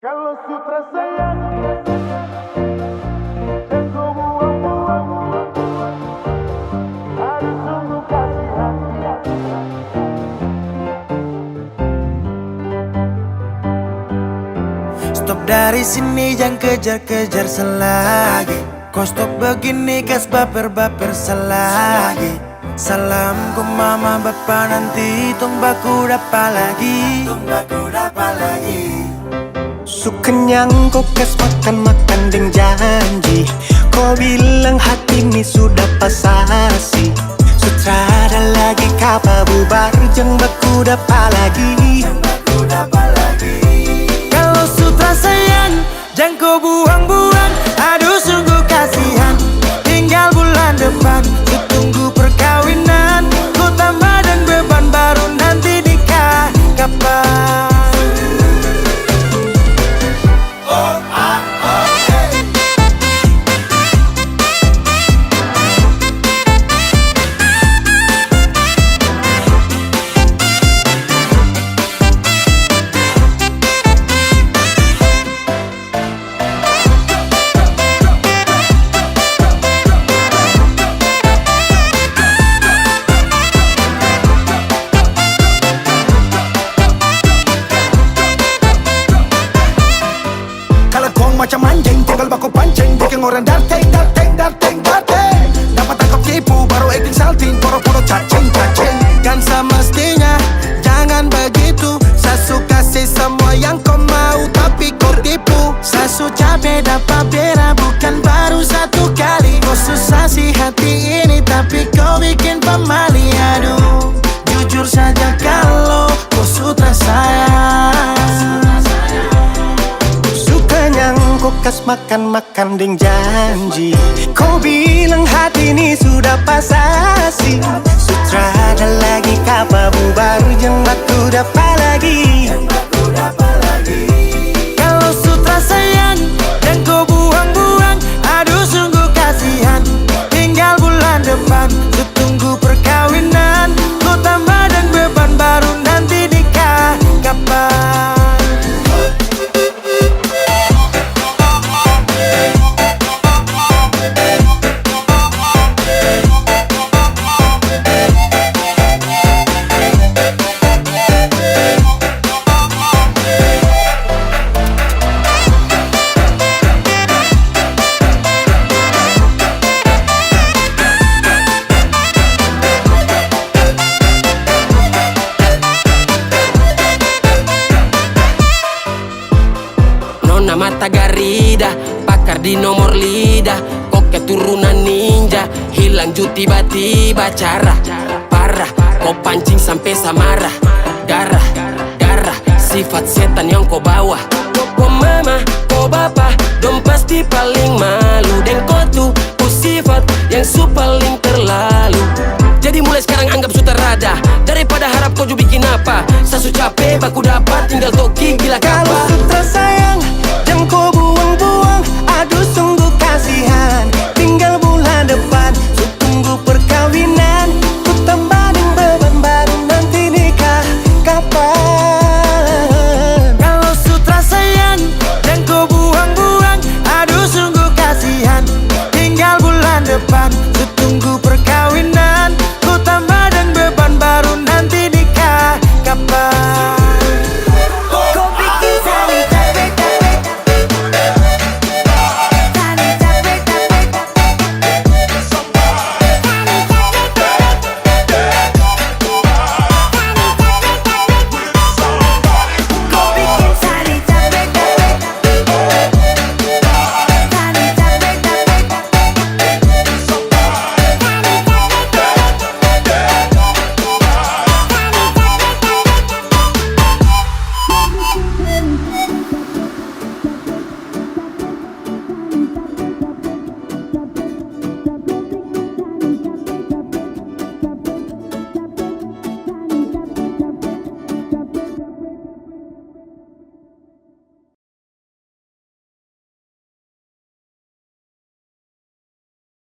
Kalau sutra sayang dan kau buang-buang, harus sungguh kasih hati. Stop dari sini, jangan kejar-kejar selagi. Kau stop begini, kas baper-baper selagi. Salam ke mama bapa nanti, tong baku dapat lagi. Su kenyang kau kas makan-makan deng janji. Kau bilang hati ini sudah pasasi. Sutrada lagi kapa bubar, jeng baku dapat lagi. Kalau sutra sayang, jangan kau buang-buang. Aduh sungguh kasihan, tinggal bulan depan. Ku tunggu perkawinan, ku tambah dan beban baru nanti nikah. Kapan? Macam anjing, tinggal baku pancing, bikin orang darting. Dapat tangkap tipu, baru acting salting, poro-poro cacing. Kan semestinya, jangan begitu. Saya suka sih semua yang kau mau, tapi kau tipu. Saya sudah beda beda, bukan baru satu kali. Kau susah sih hati ini, tapi kau bikin pemali. Aduh, jujur saja kalau kau sutra sayang. Kau kas makan-makan deng janji. Kau bilang hati ini sudah pasasi. Sutrada lagi kapa bubar, jeng baku dapat lagi. Kalau sutra sayang dan kau buang-buang, aduh sungguh kasihan. Tinggal bulan depan, ku tunggu perkawinan. Ku tambah dan beban baru nanti nikah. Kapan? Mata Garida, pakar di nomor lidah. Kok keturunan ninja, hilang ju tiba-tiba. Cara parah, kau pancing sampai samarah. Garah, sifat setan yang kau bawa. Kau mama, kau bapa, dong pasti paling malu. Dan kau tuh sifat yang paling terlalu. Jadi mulai sekarang anggap sutrada, daripada harap kau ju bikin apa. Sasu capek, baku dapat, tinggal toki gila kapal.